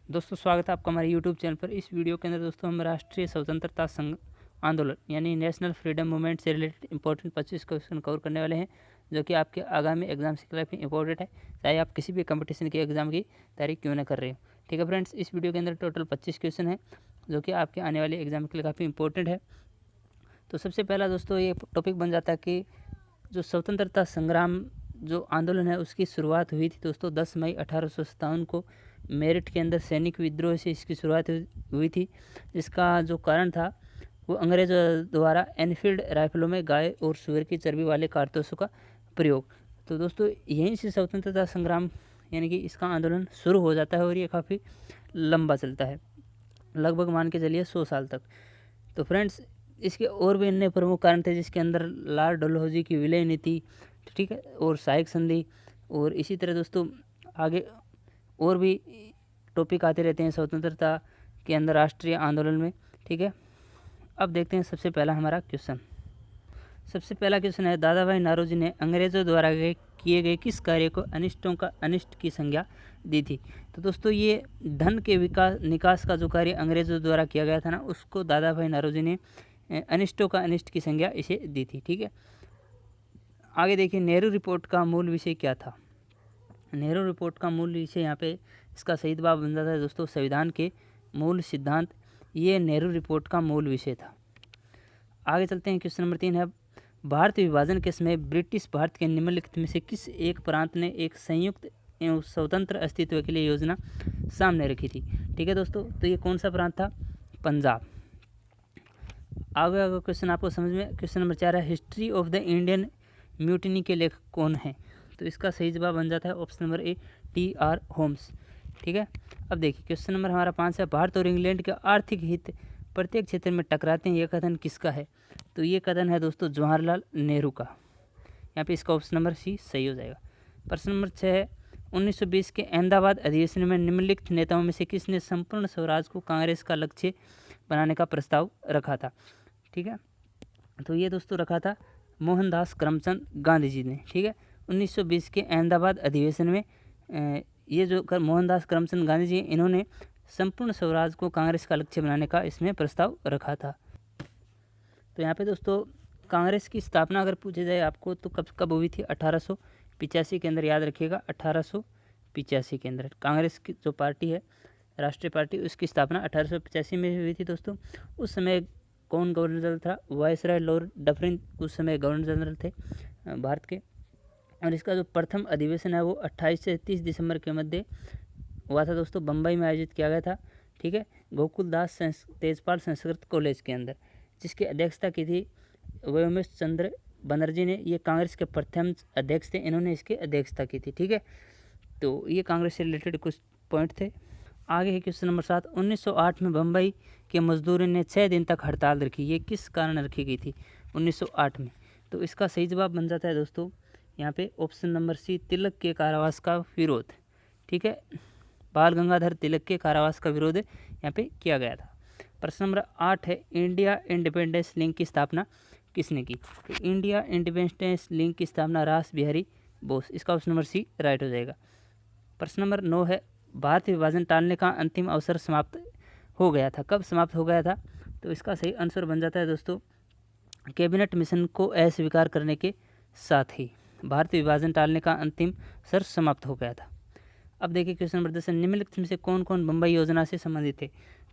दोस्तों स्वागत है आपका हमारे यूट्यूब चैनल पर। इस वीडियो के अंदर दोस्तों हम राष्ट्रीय स्वतंत्रता संघ आंदोलन यानी नेशनल फ्रीडम मूवमेंट से रिलेटेड इंपॉर्टेंट 25 क्वेश्चन कवर करने वाले हैं, जो कि आपके आगामी एग्जाम से काफ़ी इंपॉर्टेंट है, चाहे आप किसी भी कंपटीशन के एग्जाम की तैयारी क्यों ना कर रहे हो। ठीक है फ्रेंड्स, इस वीडियो के अंदर टोटल 25 क्वेश्चन है, जो कि आपके आने वाले एग्जाम के लिए काफ़ी इंपॉर्टेंट है। तो सबसे पहला दोस्तों ये टॉपिक बन जाता है कि जो स्वतंत्रता संग्राम जो आंदोलन है उसकी शुरुआत हुई थी दोस्तों 10 मई 1857 को मेरठ के अंदर सैनिक विद्रोह से इसकी शुरुआत हुई थी, जिसका जो कारण था वो अंग्रेज़ों द्वारा एनफील्ड राइफलों में गाय और सुअर की चर्बी वाले कारतूसों का प्रयोग। तो दोस्तों यहीं से स्वतंत्रता संग्राम यानी कि इसका आंदोलन शुरू हो जाता है और ये काफ़ी लंबा चलता है, लगभग मान के चलिए 100 साल तक। तो फ्रेंड्स इसके और भी अन्य प्रमुख कारण थे, जिसके अंदर लॉर्ड डलहौजी की विलय नीति, ठीक है, और सहायक संधि, और इसी तरह दोस्तों आगे और भी टॉपिक आते रहते हैं स्वतंत्रता के अंदर राष्ट्रीय आंदोलन में। ठीक है, अब देखते हैं सबसे पहला हमारा क्वेश्चन। सबसे पहला क्वेश्चन है, दादा भाई नारोजी ने अंग्रेज़ों द्वारा किए गए किस कार्य को अनिष्टों का अनिष्ट की संज्ञा दी थी। तो दोस्तों ये धन के विकास निकास का जो कार्य अंग्रेज़ों द्वारा किया गया था ना, उसको दादा भाई नारोजी ने अनिष्टों का अनिष्ट की संज्ञा इसे दी थी। ठीक है, आगे देखिए, नेहरू रिपोर्ट का मूल विषय क्या था। नेहरू रिपोर्ट का मूल विषय यहाँ पे इसका सही जवाब बन जाता है दोस्तों संविधान के मूल सिद्धांत। ये नेहरू रिपोर्ट का मूल विषय था। आगे चलते हैं, क्वेश्चन नंबर 3 है, भारत विभाजन के समय ब्रिटिश भारत के निम्नलिखित में से किस एक प्रांत ने एक संयुक्त एवं स्वतंत्र अस्तित्व के लिए योजना सामने रखी थी। ठीक है दोस्तों, तो ये कौन सा प्रांत था, पंजाब। आगे क्वेश्चन आपको समझ में, क्वेश्चन नंबर 4 है, history of the Indian mutiny के लेखक कौन है। तो इसका सही जवाब बन जाता है option number A, T R. Holmes. ठीक है, अब देखिए क्वेश्चन नंबर हमारा 5 है, भारत और इंग्लैंड के आर्थिक हित प्रत्येक क्षेत्र में टकराते हैं, यह कथन किसका है। तो ये कथन है दोस्तों जवाहरलाल नेहरू का। यहाँ पे इसका ऑप्शन नंबर सी सही हो जाएगा। प्रश्न नंबर 6 है, 1920 के अहमदाबाद अधिवेशन में निम्नलिखित नेताओं में से किसने संपूर्ण स्वराज को कांग्रेस का लक्ष्य बनाने का प्रस्ताव रखा था। ठीक है, तो ये दोस्तों रखा था मोहनदास करमचंद गांधी जी ने। ठीक है, 1920 के अहमदाबाद अधिवेशन में ये जो मोहनदास करमचंद गांधी जी, इन्होंने संपूर्ण स्वराज को कांग्रेस का लक्ष्य बनाने का इसमें प्रस्ताव रखा था। तो यहाँ पे दोस्तों कांग्रेस की स्थापना अगर पूछे जाए आपको तो कब कब हुई थी, 1885 के अंदर, याद रखिएगा 1885 के अंदर कांग्रेस की जो पार्टी है राष्ट्रीय पार्टी, उसकी स्थापना 1885 में हुई थी दोस्तों। उस समय कौन गवर्नर जनरल था, वायसराय लॉर्ड डफरिन उस समय गवर्नर जनरल थे भारत के। और इसका जो प्रथम अधिवेशन है वो 28 से 30 दिसंबर के मध्य हुआ था दोस्तों, बम्बई में आयोजित किया गया था। ठीक है, गोकुलदास तेजपाल संस्कृत कॉलेज के अंदर, जिसकी अध्यक्षता की थी व्योमेश चंद्र बनर्जी ने। ये कांग्रेस के प्रथम अध्यक्ष थे, इन्होंने इसकी अध्यक्षता की थी। ठीक है, तो ये कांग्रेस से रिलेटेड कुछ पॉइंट थे। आगे है क्वेश्चन नंबर 7, 1908 में बम्बई के मजदूरों ने 6 दिन तक हड़ताल रखी, ये किस कारण रखी गई थी 1908 में। तो इसका सही जवाब बन जाता है दोस्तों यहाँ पे ऑप्शन नंबर सी, तिलक के कारावास का विरोध। ठीक है, बाल गंगाधर तिलक के कारावास का विरोध यहाँ पे किया गया था। प्रश्न नंबर 8 है, इंडिया इंडिपेंडेंस लिंक की स्थापना किसने की। तो इंडिया इंडिपेंडेंस लिंक की स्थापना रास बिहारी बोस, इसका ऑप्शन नंबर सी राइट हो जाएगा। प्रश्न नंबर 9 है, भारत विभाजन टालने का अंतिम अवसर समाप्त हो गया था, कब समाप्त हो गया था। तो इसका सही आंसर बन जाता है दोस्तों कैबिनेट मिशन को अस्वीकार करने के साथ ही भारत विभाजन टालने का अंतिम अवसर समाप्त हो गया था। अब देखिए क्वेश्चन नंबर 10, निम्नलिखित में से कौन कौन बम्बई योजना से संबंधित थे।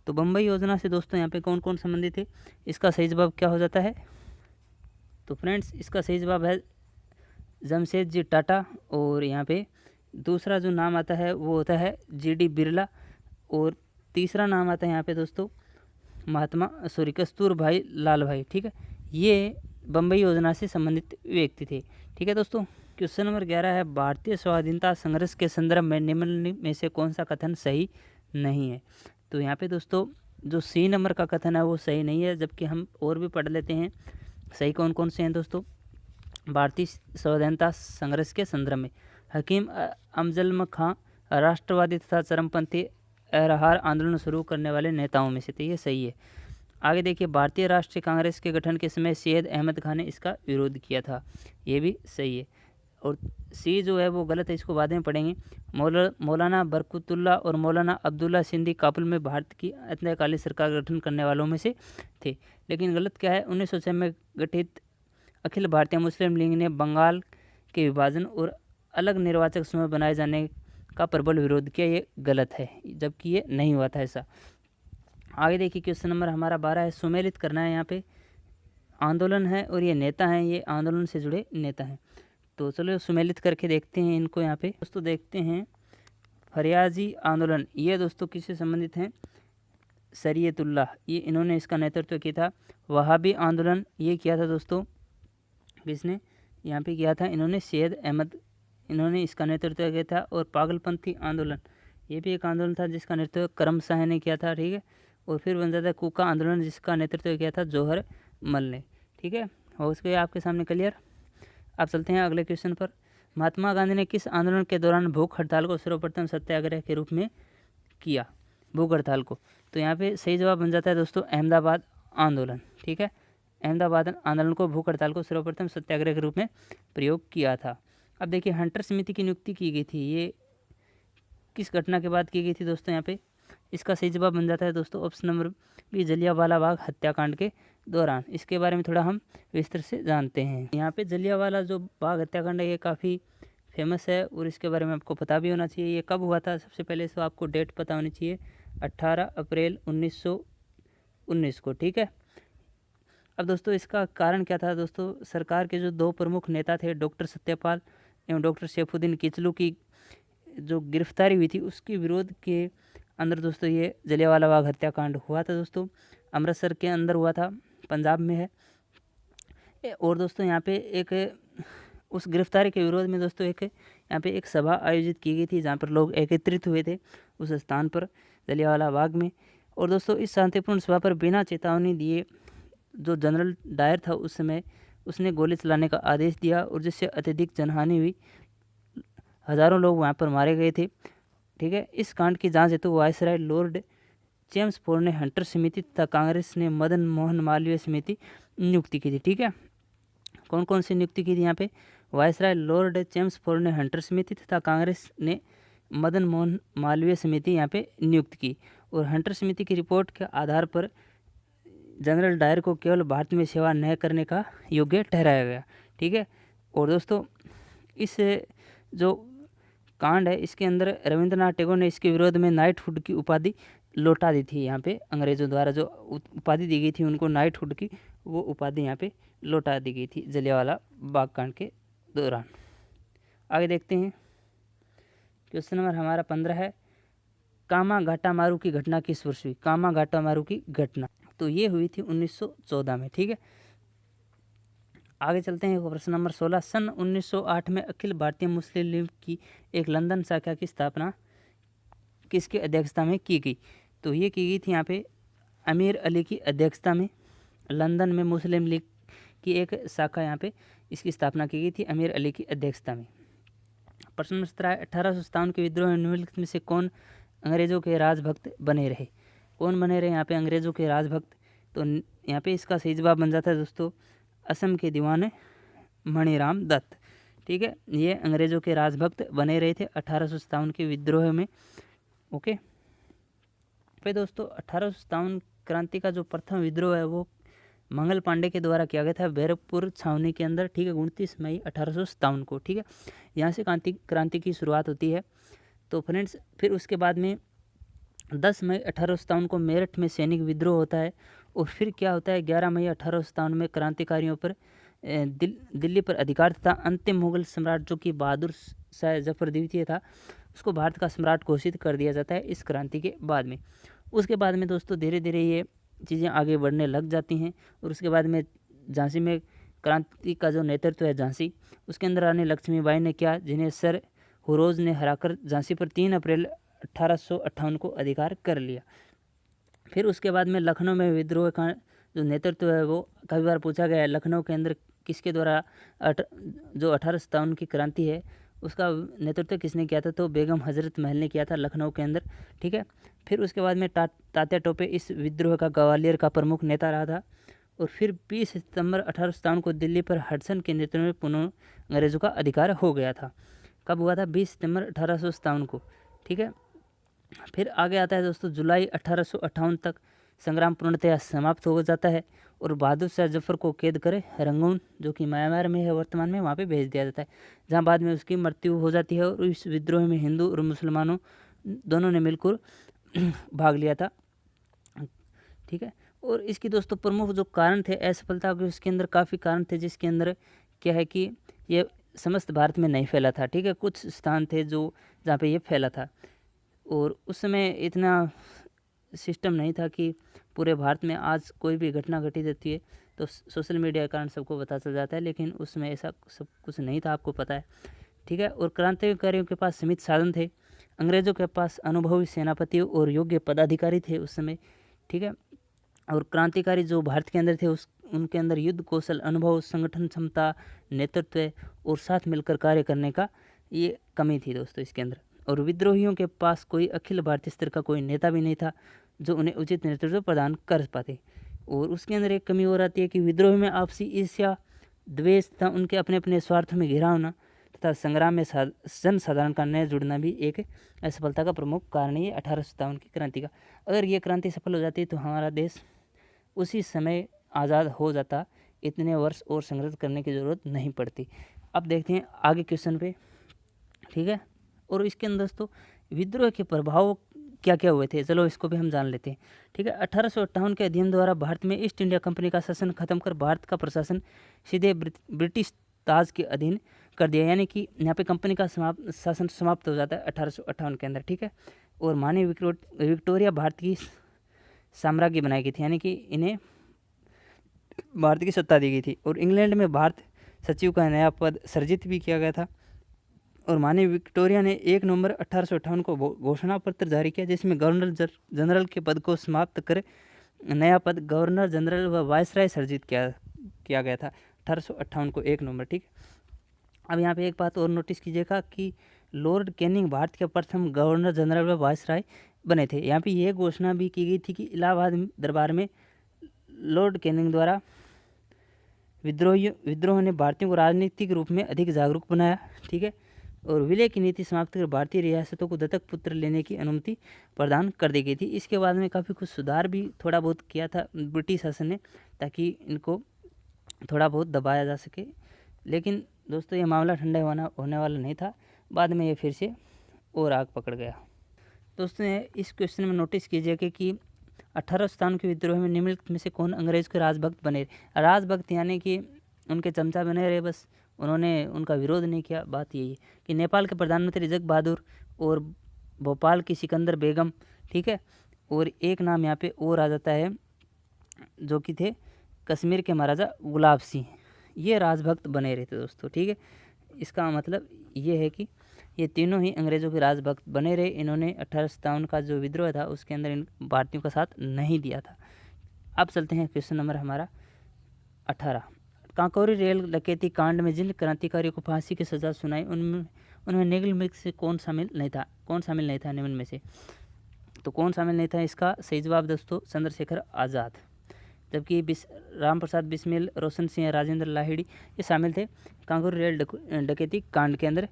तो बम्बई योजना से दोस्तों यहाँ पे कौन कौन संबंधित थे, इसका सही जवाब क्या हो जाता है। तो फ्रेंड्स इसका सही जवाब है जमशेदजी टाटा, और यहाँ पे दूसरा जो नाम आता है वो होता है जी.डी. बिरला, और तीसरा नाम आता है यहाँ पे दोस्तों कस्तूरभाई लाल भाई। ठीक है, ये बम्बई योजना से संबंधित व्यक्ति थे। ठीक है दोस्तों, क्वेश्चन नंबर 11 है, भारतीय स्वाधीनता संघर्ष के संदर्भ में निम्न में से कौन सा कथन सही नहीं है। तो यहाँ पे दोस्तों जो सी नंबर का कथन है वो सही नहीं है, जबकि हम और भी पढ़ लेते हैं सही कौन कौन से हैं दोस्तों। भारतीय स्वाधीनता संघर्ष के संदर्भ में हकीम अफजल खां राष्ट्रवादी तथा चरमपंथी अरहार आंदोलन शुरू करने वाले नेताओं में से थे, ये सही है। आगे देखिए, भारतीय राष्ट्रीय कांग्रेस के गठन के समय सैयद अहमद खान ने इसका विरोध किया था, ये भी सही है। और सी जो है वो गलत है, इसको बाद में पढ़ेंगे। मौलाना बरकतुल्लाह और मौलाना अब्दुल्ला सिंधी काबुल में भारत की अंतकालीन सरकार गठन करने वालों में से थे। लेकिन गलत क्या है, 1906 में गठित अखिल भारतीय मुस्लिम लीग ने बंगाल के विभाजन और अलग निर्वाचक समूह बनाए जाने का प्रबल विरोध किया। ये गलत है, जबकि ये नहीं हुआ था ऐसा। आगे देखिए क्वेश्चन नंबर हमारा 12 है, सुमेलित करना है। यहाँ पे आंदोलन है और ये नेता हैं, ये आंदोलन से जुड़े नेता हैं। तो चलो सुमेलित करके देखते हैं इनको। यहाँ पे दोस्तों देखते हैं फरियाजी आंदोलन, ये दोस्तों किससे संबंधित हैं, शरीयतुल्लाह, ये इन्होंने इसका नेतृत्व किया था। वहाबी आंदोलन ये किया था दोस्तों, किसने यहाँ पे किया था, इन्होंने सैयद अहमद, इन्होंने इसका नेतृत्व किया था। और पागलपंथी आंदोलन ये भी एक आंदोलन था जिसका नेतृत्व करम शाह ने किया था, ठीक है। और फिर बन जाता है कूका आंदोलन जिसका नेतृत्व किया था जौहर मल ने, ठीक है। हो उसके आपके सामने क्लियर। अब चलते हैं अगले क्वेश्चन पर। महात्मा गांधी ने किस आंदोलन के दौरान भूख हड़ताल को सर्वप्रथम सत्याग्रह के रूप में किया, भूख हड़ताल को। तो यहाँ पे सही जवाब बन जाता है दोस्तों अहमदाबाद आंदोलन, ठीक है। अहमदाबाद आंदोलन को भूख हड़ताल को सर्वप्रथम सत्याग्रह के रूप में प्रयोग किया था। अब देखिए हंटर समिति की नियुक्ति की गई थी, ये किस घटना के बाद की गई थी दोस्तों, यहाँ पे इसका सही जवाब बन जाता है दोस्तों option number B, Jallianwala Bagh हत्याकांड के दौरान। इसके बारे में थोड़ा हम विस्तार से जानते हैं। यहाँ पे जलियांवाला जो बाग हत्याकांड है ये काफ़ी फेमस है और इसके बारे में आपको पता भी होना चाहिए। ये कब हुआ था, सबसे पहले तो आपको डेट पता होनी चाहिए, 18 अप्रैल 1919 को, ठीक है। अब दोस्तों इसका कारण क्या था दोस्तों, सरकार के जो दो प्रमुख नेता थे डॉक्टर सत्यपाल एवं डॉक्टर सैफुद्दीन किचलू की जो गिरफ्तारी हुई थी उसके विरोध के अंदर दोस्तों ये जलियांवाला बाग हत्याकांड हुआ था दोस्तों। अमृतसर के अंदर हुआ था, पंजाब में है। और दोस्तों यहाँ पे एक उस गिरफ्तारी के विरोध में दोस्तों एक यहाँ पे एक सभा आयोजित की गई थी जहाँ पर लोग एकत्रित हुए थे उस स्थान पर जलियांवाला बाग में। और दोस्तों इस शांतिपूर्ण सभा पर बिना चेतावनी दिए जो जनरल डायर था उस समय, उसने गोली चलाने का आदेश दिया और जिससे अत्यधिक जनहानि हुई, हज़ारों लोग वहाँ पर मारे गए थे, ठीक है। इस कांड की जांच हेतु वायसराय लॉर्ड चेम्सफोर्ड ने हंटर समिति तथा कांग्रेस ने मदन मोहन मालवीय समिति नियुक्ति की थी, ठीक है। कौन कौन सी नियुक्ति की थी यहाँ पे, वायसराय लॉर्ड चेम्सफोर्ड ने हंटर समिति तथा कांग्रेस ने मदन मोहन मालवीय समिति यहाँ पे नियुक्त की। और हंटर समिति की रिपोर्ट के आधार पर जनरल डायर को केवल भारत में सेवा न करने का योग्य ठहराया गया, ठीक है। और दोस्तों इस जो कांड है इसके अंदर रविंद्रनाथ टैगोर ने इसके विरोध में नाइटहुड की उपाधि लौटा दी थी। यहाँ पे अंग्रेज़ों द्वारा जो उपाधि दी गई थी उनको नाइटहुड की, वो उपाधि यहाँ पे लौटा दी गई थी जलियांवाला बाग कांड के दौरान। आगे देखते हैं क्वेश्चन नंबर हमारा 15 है, कामा घाटा मारू की घटना किस वर्ष हुई, कामा घाटा मारू की घटना, तो ये हुई थी 1914 में, ठीक है। आगे चलते हैं प्रश्न नंबर 16, सन 1908 में अखिल भारतीय मुस्लिम लीग की एक लंदन शाखा की स्थापना किसकी अध्यक्षता में की गई, तो ये की गई थी यहाँ पे अमीर अली की अध्यक्षता में। लंदन में मुस्लिम लीग की एक शाखा यहाँ पे इसकी स्थापना की गई थी अमीर अली की अध्यक्षता में। प्रश्न नंबर 17, 1857 के विद्रोह में निम्नलिखित में से कौन अंग्रेज़ों के राजभक्त बने रहे, कौन बने रहे यहाँ पे अंग्रेज़ों के राजभक्त, तो यहाँ पे इसका सही जवाब बन जाता है दोस्तों असम के दीवान मणिराम दत्त, ठीक है। ये अंग्रेज़ों के राजभक्त बने रहे थे 1857 के विद्रोह में, ओके। फिर दोस्तों 1857 क्रांति का जो प्रथम विद्रोह है वो मंगल पांडे के द्वारा किया गया था बैरकपुर छावनी के अंदर, ठीक है, 29 मई 1857 को, ठीक है। यहाँ से क्रांति की शुरुआत होती है। तो फ्रेंड्स फिर उसके बाद में 10 मई 1857 को मेरठ में सैनिक विद्रोह होता है। और फिर क्या होता है 11 मई 1857 में क्रांतिकारियों पर दिल्ली पर अधिकार तथा अंतिम मुगल सम्राट जो कि बहादुर शाह जफर द्वितीय था उसको भारत का सम्राट घोषित कर दिया जाता है इस क्रांति के बाद में। उसके बाद में दोस्तों धीरे धीरे ये चीज़ें आगे बढ़ने लग जाती हैं। और उसके बाद में झांसी में क्रांति का जो नेतृत्व है झांसी, उसके अंदर रानी लक्ष्मीबाई ने किया, जिन्हें सर हुरोज ने हराकर झांसी पर 3 अप्रैल 1858 को अधिकार कर लिया। फिर उसके बाद में लखनऊ में विद्रोह का जो नेतृत्व है वो कई बार पूछा गया है, लखनऊ के अंदर किसके द्वारा जो 1857 की क्रांति है उसका नेतृत्व किसने किया था, तो बेगम हजरत महल ने किया था लखनऊ के अंदर, ठीक है। फिर उसके बाद में तात्या टोपे इस विद्रोह का ग्वालियर का प्रमुख नेता रहा था। और फिर 20 सितंबर 1857 को दिल्ली पर हडसन के नेतृत्व में पुनः अंग्रेज़ों का अधिकार हो गया था। कब हुआ था? 20 सितंबर 1857 को, ठीक है। फिर आगे आता है दोस्तों जुलाई 1858 तक संग्राम पूर्णतया समाप्त हो जाता है और बहादुर शाह जफर को कैद करे रंगून, जो कि म्यांमार में है वर्तमान में, वहाँ पे भेज दिया जाता है, जहाँ बाद में उसकी मृत्यु हो जाती है। और इस विद्रोह में हिंदू और मुसलमानों दोनों ने मिलकर भाग लिया था, ठीक है। और इसकी दोस्तों प्रमुख जो कारण थे असफलता के, उसके अंदर काफ़ी कारण थे, जिसके अंदर क्या है कि ये समस्त भारत में नहीं फैला था, ठीक है। कुछ स्थान थे जो जहाँ पे ये फैला था, और उस समय इतना सिस्टम नहीं था कि पूरे भारत में आज कोई भी घटना घटी जाती है तो सोशल मीडिया के कारण सबको पता चल जाता है, लेकिन उस समय ऐसा सब कुछ नहीं था, आपको पता है, ठीक है। और क्रांतिकारियों के पास सीमित साधन थे, अंग्रेज़ों के पास अनुभवी सेनापति और योग्य पदाधिकारी थे उस समय, ठीक है। और क्रांतिकारी जो भारत के अंदर थे उनके अंदर युद्ध कौशल, अनुभव, संगठन क्षमता, नेतृत्व और साथ मिलकर कार्य करने का ये कमी थी दोस्तों इसके अंदर। और विद्रोहियों के पास कोई अखिल भारतीय स्तर का कोई नेता भी नहीं था जो उन्हें उचित नेतृत्व प्रदान कर पाते। और उसके अंदर एक कमी और आती है कि विद्रोह में आपसी ईर्ष्या, द्वेष तथा उनके अपने अपने स्वार्थ में घिरा होना तथा संग्राम में जन साधारण का न जुड़ना भी एक असफलता का प्रमुख कारण है 1857 की क्रांति का। अगर ये क्रांति सफल हो जाती तो हमारा देश उसी समय आज़ाद हो जाता, इतने वर्ष और संघर्ष करने की ज़रूरत नहीं पड़ती। अब देखते हैं आगे क्वेश्चन पे, ठीक है। और इसके अंदर दोस्तों विद्रोह के प्रभाव क्या क्या हुए थे, चलो इसको भी हम जान लेते हैं, ठीक है। 1858 के अधिनियम द्वारा भारत में ईस्ट इंडिया कंपनी का शासन खत्म कर भारत का प्रशासन सीधे ब्रिटिश ताज के अधीन कर दिया, यानी कि यहाँ पे कंपनी का शासन समाप्त हो जाता है 1858 के अंदर, ठीक है। और माननीय विक्टोरिया भारत की साम्राज्य बनाई गई थी, यानी कि इन्हें भारत की सत्ता दी गई थी। और इंग्लैंड में भारत सचिव का नया पद सृजित भी किया गया था। और माननीय विक्टोरिया ने 1 नवंबर 1858 को घोषणा पत्र जारी किया, जिसमें गवर्नर जनरल के पद को समाप्त कर नया पद गवर्नर जनरल व वायसराय सृजित किया गया था 1858 को 1 नवंबर, ठीक। अब यहाँ पे एक बात और नोटिस कीजिएगा कि लॉर्ड कैनिंग भारत के प्रथम गवर्नर जनरल व वायसराय बने थे। यहाँ पे यह घोषणा भी की गई थी कि इलाहाबाद दरबार में लॉर्ड कैनिंग द्वारा विद्रोह ने भारतीयों को राजनीतिक रूप में अधिक जागरूक बनाया, ठीक है। और विलय की नीति समाप्त कर भारतीय रियासतों को दत्तक पुत्र लेने की अनुमति प्रदान कर दी गई थी। इसके बाद में काफ़ी कुछ सुधार भी थोड़ा बहुत किया था ब्रिटिश शासन ने, ताकि इनको थोड़ा बहुत दबाया जा सके। लेकिन दोस्तों ये मामला ठंडा होने वाला नहीं था, बाद में ये फिर से और आग पकड़ गया। दोस्तों इस क्वेश्चन में नोटिस कीजिएगा कि 1857 के विद्रोह में निम्नलिखित में से कौन अंग्रेज के राजभक्त बने? राजभक्त यानी कि उनके चमचा बने रहे, बस उन्होंने उनका विरोध नहीं किया। बात यही है कि नेपाल के प्रधानमंत्री जग बहादुर और भोपाल की सिकंदर बेगम, ठीक है। और एक नाम यहाँ पे और आ जाता है जो कि थे कश्मीर के महाराजा गुलाब सिंह, ये राजभक्त बने रहे थे दोस्तों, ठीक है। इसका मतलब ये है कि ये तीनों ही अंग्रेज़ों के राजभक्त बने रहे। इन्होंने 1857 का जो विद्रोह था उसके अंदर इन भारतीयों का साथ नहीं दिया था। अब चलते हैं क्वेश्चन नंबर हमारा 18। कांकोरी रेल डकैती कांड में जिन क्रांतिकारियों को फांसी की सज़ा सुनाई उनमें निम्न में से कौन शामिल नहीं था निम्न में से? तो कौन शामिल नहीं था? इसका सही जवाब दोस्तों चंद्रशेखर आज़ाद। जबकि राम प्रसाद बिस्मिल, रोशन सिंह, राजेंद्र लाहिड़ी ये शामिल थे कांकोरी रेल डकैती कांड के अंदर,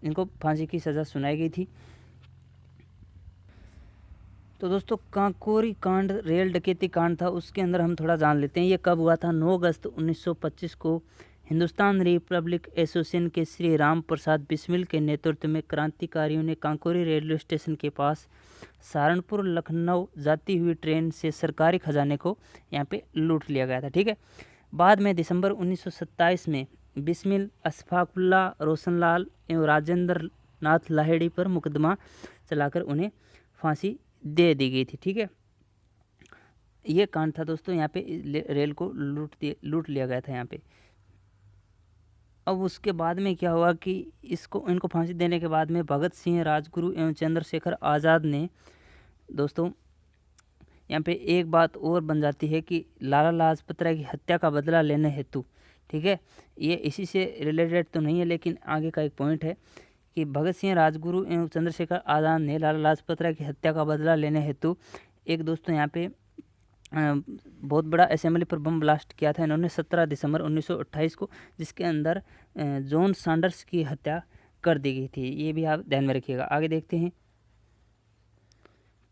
इनको फांसी की सज़ा सुनाई गई थी। तो दोस्तों कांकोरी कांड रेल डकैती कांड था, उसके अंदर हम थोड़ा जान लेते हैं। ये कब हुआ था? 9 अगस्त 1925 को हिंदुस्तान रिपब्लिक एसोसिएशन के श्री राम प्रसाद बिस्मिल के नेतृत्व में क्रांतिकारियों ने कांकोरी रेलवे स्टेशन के पास सहारनपुर लखनऊ जाती हुई ट्रेन से सरकारी खजाने को यहाँ पे लूट लिया गया था, ठीक है। बाद में दिसंबर 1927 में बिस्मिल, अशफाकुल्ला, रोशनलाल एवं राजेंद्र नाथ लाहिड़ी पर मुकदमा चलाकर उन्हें फांसी दे दी गई थी, ठीक है। ये कांड था दोस्तों, यहाँ पे रेल को लूट लिया गया था यहाँ पे। अब उसके बाद में क्या हुआ कि इनको फांसी देने के बाद में भगत सिंह, राजगुरु एवं चंद्रशेखर आज़ाद ने दोस्तों यहाँ पे एक बात और बन जाती है कि लाला लाजपत राय की हत्या का बदला लेने हेतु, ठीक है, ये इसी से रिलेटेड तो नहीं है लेकिन आगे का एक पॉइंट है कि भगत सिंह, राजगुरु एवं चंद्रशेखर आज़ाद ने लाला लाजपत राय की हत्या का बदला लेने हेतु एक दोस्तों यहाँ पे बहुत बड़ा असेंबली पर बम ब्लास्ट किया था इन्होंने 17 दिसंबर 1928 को, जिसके अंदर जॉन सैंडर्स की हत्या कर दी गई थी। ये भी आप ध्यान में रखिएगा। आगे देखते हैं।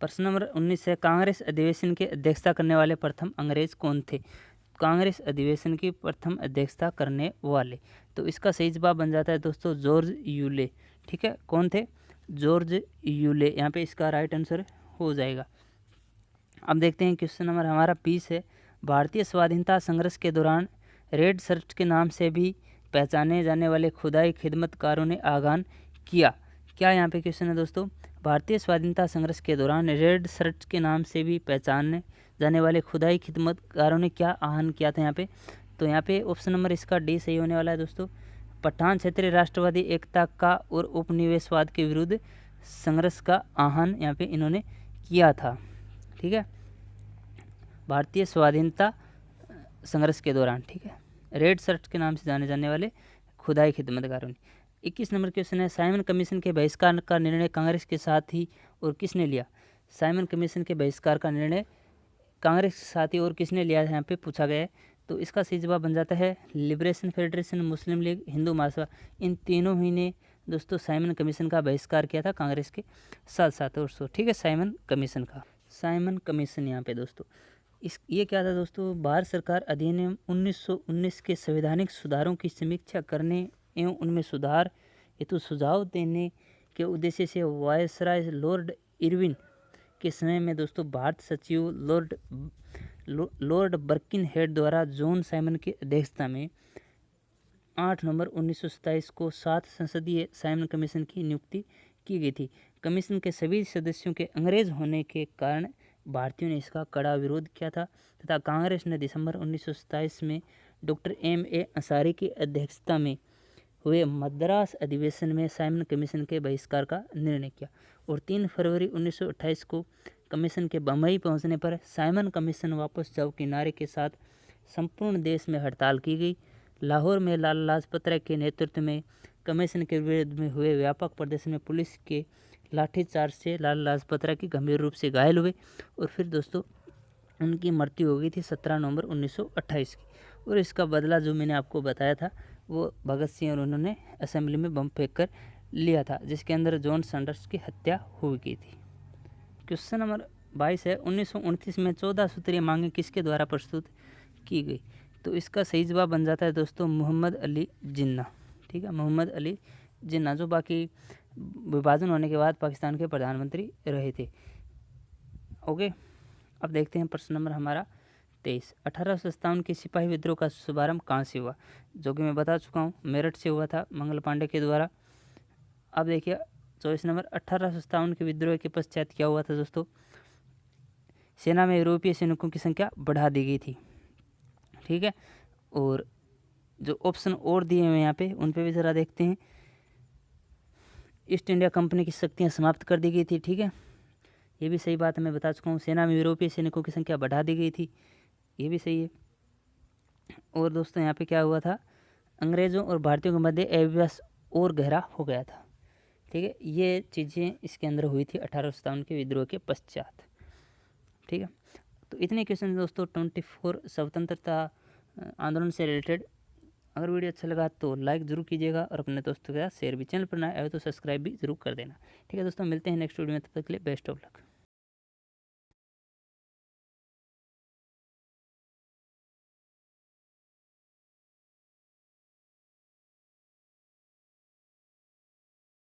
प्रश्न नंबर 19 है, कांग्रेस अधिवेशन की अध्यक्षता करने वाले प्रथम अंग्रेज कौन थे? कांग्रेस अधिवेशन की प्रथम अध्यक्षता करने वाले, तो इसका सही जवाब बन जाता है दोस्तों जॉर्ज यूले। ठीक है, कौन थे? जॉर्ज यूले, यहाँ पे इसका राइट आंसर हो जाएगा। अब देखते हैं क्वेश्चन नंबर हमारा 20 है, भारतीय स्वाधीनता संघर्ष के दौरान रेड शर्ट के नाम से भी पहचाने जाने वाले खुदाई खिदमतकारों ने आगान किया। क्या यहाँ पे क्वेश्चन है दोस्तों? भारतीय स्वाधीनता संघर्ष के दौरान रेड शर्ट के नाम से भी पहचाने जाने वाले खुदाई खिदमतकारों ने क्या आह्वान किया था यहाँ पे? तो यहाँ पे ऑप्शन नंबर इसका डी सही होने वाला है दोस्तों। पठान क्षेत्रीय राष्ट्रवादी एकता का और उपनिवेशवाद के विरुद्ध संघर्ष का आह्वान यहाँ पे इन्होंने किया था। ठीक है, भारतीय स्वाधीनता संघर्ष के दौरान। ठीक है, रेड शर्ट के नाम से जाने जाने वाले खुदाई खिदमतगारों ने। 21 नंबर क्वेश्चन है, साइमन कमीशन के बहिष्कार का निर्णय कांग्रेस के साथ ही और किसने लिया? साइमन कमीशन के बहिष्कार का निर्णय कांग्रेस के साथ ही और किसने लिया है, यहाँ पे पूछा गया है। तो इसका सही जवाब बन जाता है लिबरेशन फेडरेशन, मुस्लिम लीग, हिंदू महासभा, इन तीनों ही ने दोस्तों साइमन कमीशन का बहिष्कार किया था कांग्रेस के साथ साथ दोस्तों। ठीक है, साइमन कमीशन का, साइमन कमीशन यहाँ पे दोस्तों ये क्या था दोस्तों? भारत सरकार अधिनियम 1919 के संवैधानिक सुधारों की समीक्षा करने एवं उनमें सुधार हेतु सुझाव देने के उद्देश्य से वायसराय लॉर्ड इरविन के समय में दोस्तों भारत सचिव लॉर्ड बर्किनहेड द्वारा जॉन साइमन की अध्यक्षता में 8 नवंबर 1927 को 7 संसदीय साइमन कमीशन की नियुक्ति की गई थी। कमीशन के सभी सदस्यों के अंग्रेज होने के कारण भारतीयों ने इसका कड़ा विरोध किया था तथा कांग्रेस ने दिसंबर 1927 में डॉक्टर M.A. अंसारी की अध्यक्षता में हुए मद्रास अधिवेशन में साइमन कमीशन के बहिष्कार का निर्णय किया और 3 फरवरी 1928 को कमीशन के बम्बई पहुंचने पर साइमन कमीशन वापस जाओ के नारे के साथ संपूर्ण देश में हड़ताल की गई। लाहौर में लाला लाजपत राय के नेतृत्व में कमीशन के विरोध में हुए व्यापक प्रदर्शन में पुलिस के लाठीचार्ज से लाला लाजपत राय की गंभीर रूप से घायल हुए और फिर दोस्तों उनकी मृत्यु हो गई थी 17 नवंबर 1928 की। और इसका बदला जो मैंने आपको बताया था वो भगत सिंह और उन्होंने असेंबली में बम फेंक कर लिया था, जिसके अंदर जॉन सैंडर्स की हत्या हो गई थी। क्वेश्चन नंबर 22 है, 1929 में 14 सूत्रीय मांगे किसके द्वारा प्रस्तुत की गई? तो इसका सही जवाब बन जाता है दोस्तों मोहम्मद अली जिन्ना। ठीक है, मोहम्मद अली जिन्ना, जो बाकी विभाजन होने के बाद पाकिस्तान के प्रधानमंत्री रहे थे। ओके, अब देखते हैं प्रश्न नंबर हमारा 23। 1857 के सिपाही विद्रोह का शुभारंभ कहाँ से हुआ? जो कि मैं बता चुका हूँ, मेरठ से हुआ था मंगल पांडे के द्वारा। अब देखिए 24 नंबर, 1857 के विद्रोह के पश्चात क्या हुआ था दोस्तों? सेना में यूरोपीय सैनिकों की संख्या बढ़ा दी गई थी। ठीक है, और जो ऑप्शन और दिए हुए यहाँ पे उन पे भी ज़रा देखते हैं। ईस्ट इंडिया कंपनी की शक्तियाँ समाप्त कर दी गई थी। ठीक है, ये भी सही बात है, मैं बता चुका हूँ। सेना में यूरोपीय सैनिकों की संख्या बढ़ा दी गई थी, ये भी सही है। और दोस्तों यहाँ पे क्या हुआ था? अंग्रेज़ों और भारतीयों के मध्य अविश्वास और गहरा हो गया था। ठीक है, ये चीज़ें इसके अंदर हुई थी 1857 के विद्रोह के पश्चात। ठीक है, तो इतने क्वेश्चन दोस्तों 24 स्वतंत्रता आंदोलन से रिलेटेड। अगर वीडियो अच्छा लगा तो लाइक ज़रूर कीजिएगा और अपने दोस्तों के साथ शेयर भी। चैनल पर नया आए तो सब्सक्राइब भी जरूर कर देना। ठीक है दोस्तों, मिलते हैं नेक्स्ट वीडियो में, तब तक के लिए बेस्ट ऑफ लक।